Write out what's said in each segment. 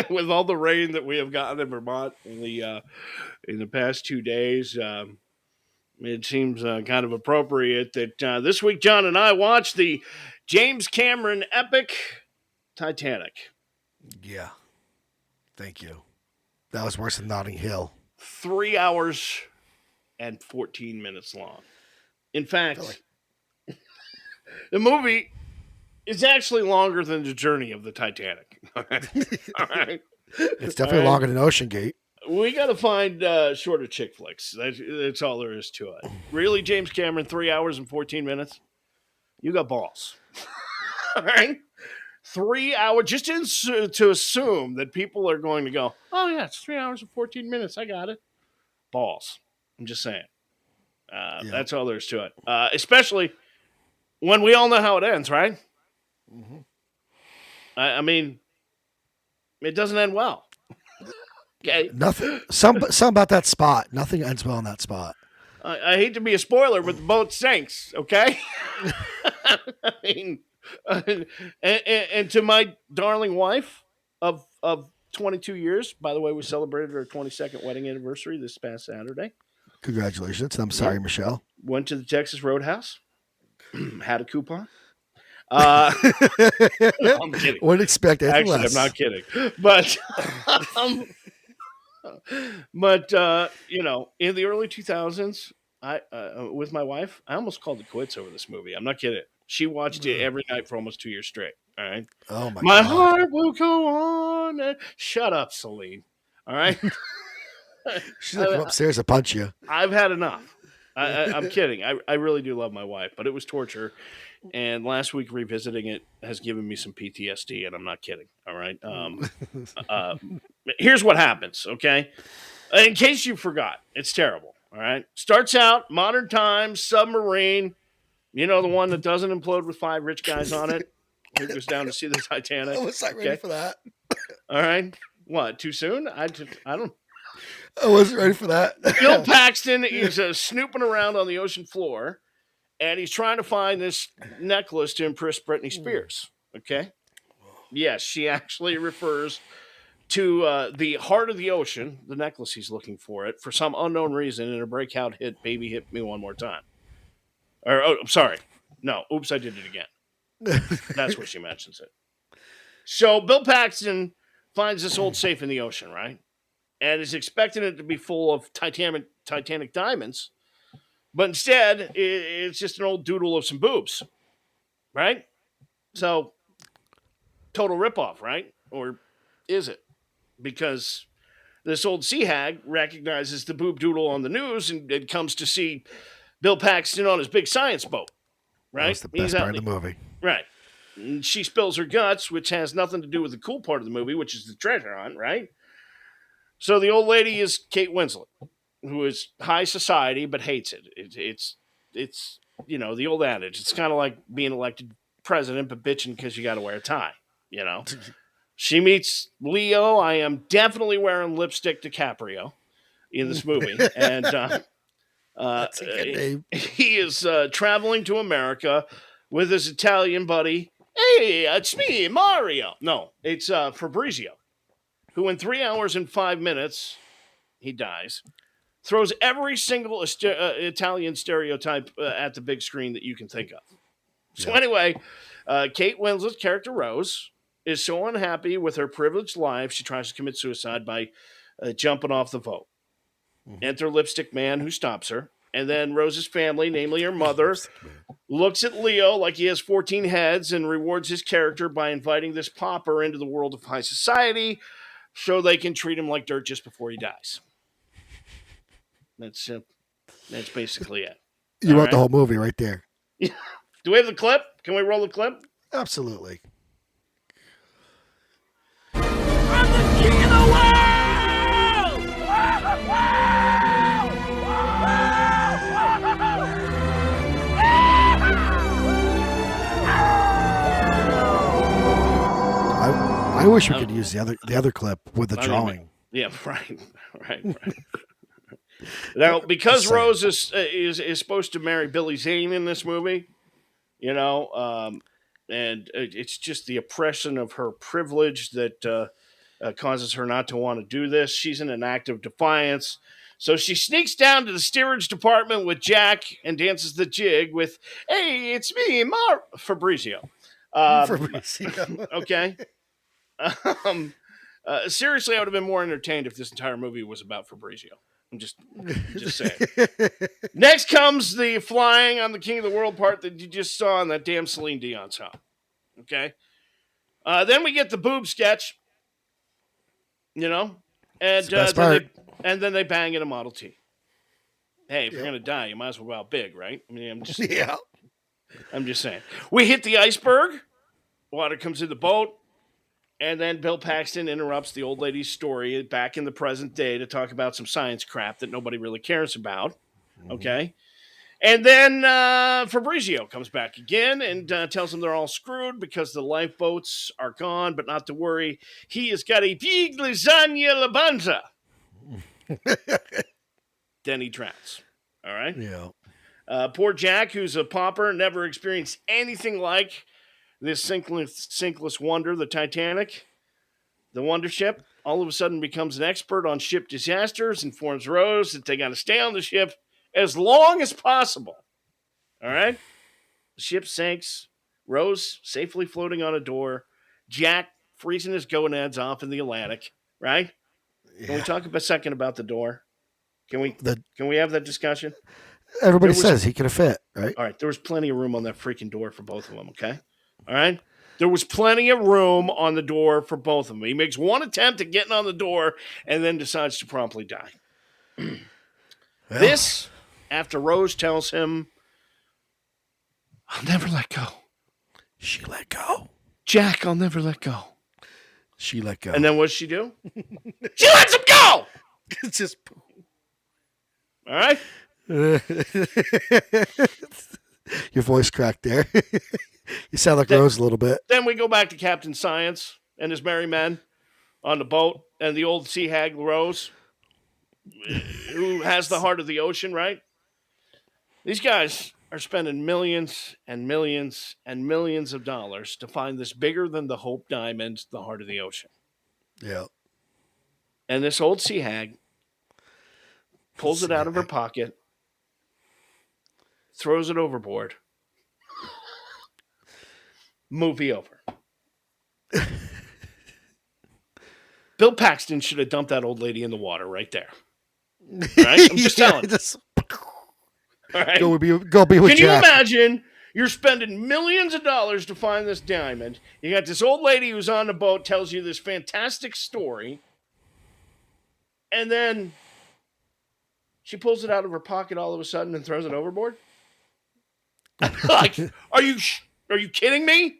with all the rain that we have gotten in Vermont in the past 2 days. It seems kind of appropriate that this week John and I watched the James Cameron epic Titanic. Yeah. Thank you. That was worse than Notting Hill. 3 hours and 14 minutes long. In fact, the movie is actually longer than the journey of the Titanic. All right. It's definitely longer than Ocean Gate. We got to find shorter chick flicks. That's all there is to it. Really, James Cameron, 3 hours and 14 minutes? You got balls. All right? 3 hours, just to assume that people are going to go, oh, yeah, it's 3 hours and 14 minutes. I got it. Balls. I'm just saying. That's all there is to it. Especially when we all know how it ends, right? Mm-hmm. I mean, it doesn't end well. Okay. Nothing. Some about that spot. Nothing ends well in that spot. I hate to be a spoiler, but the boat sinks. Okay. I mean, and to my darling wife of 22 years. By the way, we celebrated our 22nd wedding anniversary this past Saturday. Congratulations. I'm sorry, Michelle. Went to the Texas Roadhouse. Had a coupon. I'm kidding. Wouldn't expect anything Actually, less. I'm not kidding. But in the early 2000s, I with my wife, I almost called it quits over this movie. I'm not kidding. She watched it every night for almost 2 years straight. All right. Oh my My God. heart will go on. Shut up, Celine. All right. She's gonna come upstairs to punch you. I've had enough. I'm kidding. I really do love my wife, but it was torture. And last week revisiting it has given me some PTSD, and I'm not kidding. All right. Here's what happens. Okay. In case you forgot, it's terrible. All right. Starts out modern times, submarine. You know, the one that doesn't implode with 5 rich guys on it. Who goes down to see the Titanic? I was not ready for that. All right. What? Too soon? I don't. I wasn't ready for that. Bill Paxton is snooping around on the ocean floor, and he's trying to find this necklace to impress Britney Spears. Okay. Yes, she actually refers to the heart of the ocean, the necklace he's looking for it, for some unknown reason in a breakout hit, Baby Hit Me One More Time. I'm sorry. No, oops, I did it again. That's where she mentions it. So Bill Paxton finds this old safe in the ocean, right? And is expecting it to be full of Titanic diamonds. But instead, it's just an old doodle of some boobs, right? So, total ripoff, right? Or is it? Because this old sea hag recognizes the boob doodle on the news and comes to see Bill Paxton on his big science boat, right? That's the best part of the movie. Right. And she spills her guts, which has nothing to do with the cool part of the movie, which is the treasure hunt, right? So the old lady is Kate Winslet, who is high society but hates it. It's the old adage. It's kind of like being elected president but bitching because you got to wear a tie. You know, she meets Leo. I am definitely wearing lipstick DiCaprio in this movie, and That's a good name. he is traveling to America with his Italian buddy. Hey, it's me, Mario. No, it's Fabrizio, who in 3 hours and 5 minutes, he dies, throws every single Italian stereotype at the big screen that you can think of. So anyway, Kate Winslet's character Rose is so unhappy with her privileged life, she tries to commit suicide by jumping off the boat. Enter Lipstick Man, who stops her. And then Rose's family, namely her mother, looks at Leo like he has 14 heads and rewards his character by inviting this pauper into the world of high society so they can treat him like dirt just before he dies. That's basically it. You wrote the whole movie right there. Do we have the clip? Can we roll the clip? Absolutely. I'm the king of the world! I wish we could use the other clip with the drawing. Yeah, right. Now, because Rose is supposed to marry Billy Zane in this movie, and it's just the oppression of her privilege that causes her not to want to do this. She's in an act of defiance. So she sneaks down to the steerage department with Jack and dances the jig with, "Hey, it's me, Fabrizio." Fabrizio. Okay. Um, Seriously, I would have been more entertained if this entire movie was about Fabrizio. I'm just saying. Next comes the flying on the King of the World part that you just saw in that damn Celine Dion song. Okay. Then we get the boob sketch, you know, and It's the best then part. then they bang in a Model T. Hey, if you're Yep. gonna die, you might as well go out big, right? I mean, Yeah. I'm just saying. We hit the iceberg. Water comes in the boat. And then Bill Paxton interrupts the old lady's story back in the present day to talk about some science crap that nobody really cares about. Okay. And then Fabrizio comes back again and tells them they're all screwed because the lifeboats are gone, but not to worry. He has got a big lasagna labanza. Then he drowns. All right. Yeah. Poor Jack, who's a pauper, never experienced anything like this sinkless wonder, the Titanic, the wonder ship, all of a sudden becomes an expert on ship disasters, informs Rose that they got to stay on the ship as long as possible. All right? The ship sinks. Rose safely floating on a door. Jack freezing his gonads off in the Atlantic. Right? Can we talk a second about the door? Can we have that discussion? Everybody says he could have fit, right? All right. There was plenty of room on that freaking door for both of them. Okay. All right. There was plenty of room on the door for both of them. He makes one attempt at getting on the door and then decides to promptly die. Well, This, after Rose tells him, "I'll never let go. she let go. Jack, I'll never let go." She let go. And then what's she do? She lets him go. It's just. All right. Your voice cracked there. You sound like Rose a little bit. Then we go back to Captain Science and his merry men on the boat and the old sea hag Rose, who has the heart of the ocean, right? These guys are spending millions and millions and millions of dollars to find this bigger than the Hope Diamond, the heart of the ocean. Yeah. And this old sea hag pulls it out of her pocket, throws it overboard. Movie over. Bill Paxton should have dumped that old lady in the water right there. All right? I'm just telling you. All right? Go be with Jack. Can you imagine? You're spending millions of dollars to find this diamond. You got this old lady who's on the boat, tells you this fantastic story, and then she pulls it out of her pocket all of a sudden and throws it overboard? Like, are you kidding me?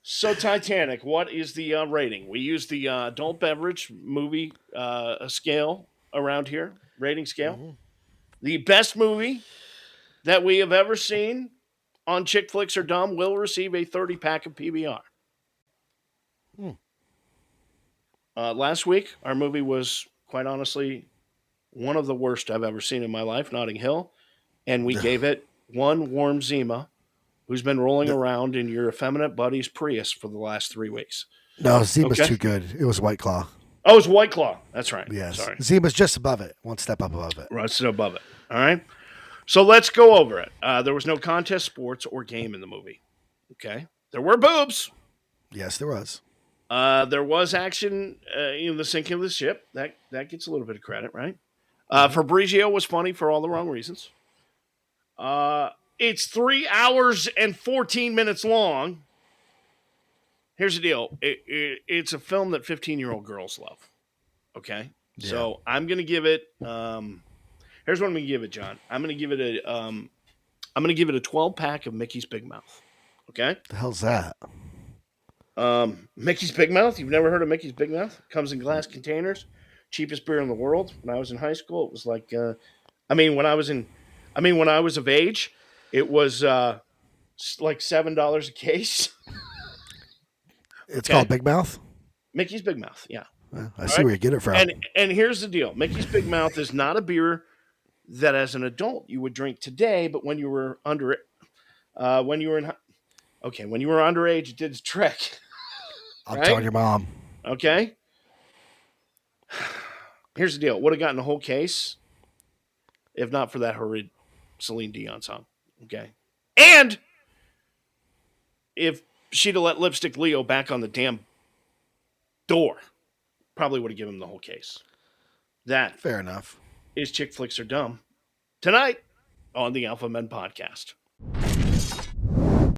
So Titanic, what is the rating? We use the adult beverage movie scale around here, rating scale. Mm-hmm. The best movie that we have ever seen on Chick Flicks or Dumb will receive a 30 pack of PBR. Last week, our movie was, quite honestly, one of the worst I've ever seen in my life, Notting Hill. And we gave it one warm Zima, who's been rolling around in your effeminate buddy's Prius for the last 3 weeks. No, Zima's too good. It was White Claw. Oh, it's White Claw. That's right. Yes. Sorry. Zima's just above it. One step up above it. Right, sit above it. All right. So let's go over it. There was no contest, sports, or game in the movie. Okay. There were boobs. Yes, there was. There was action in the sinking of the ship. That gets a little bit of credit, right? Fabrizio was funny for all the wrong reasons. It's 3 hours and 14 minutes long. Here's the deal. It's a film that 15-year-old girls love. Okay? Yeah. So I'm going to give it here's what I'm going to give it, John. I'm going to give it a 12 pack of Mickey's Big Mouth. Okay? The hell's that? Mickey's Big Mouth? You've never heard of Mickey's Big Mouth? Comes in glass containers. Cheapest beer in the world. When I was in high school, it was like when I was of age, it was like $7 a case. It's called Big Mouth? Mickey's Big Mouth, yeah. I see where you get it from. And here's the deal. Mickey's Big Mouth is not a beer that as an adult you would drink today, but when you were underage, it did its trick. I'm right? telling your mom. Okay. Here's the deal. Would have gotten the whole case if not for that horrid Celine Dion song. Okay. And if she'd have let Lipstick Leo back on the damn door, probably would have given him the whole case. That Fair enough. is Chick Flicks Are Dumb tonight on the Alpha Men Podcast.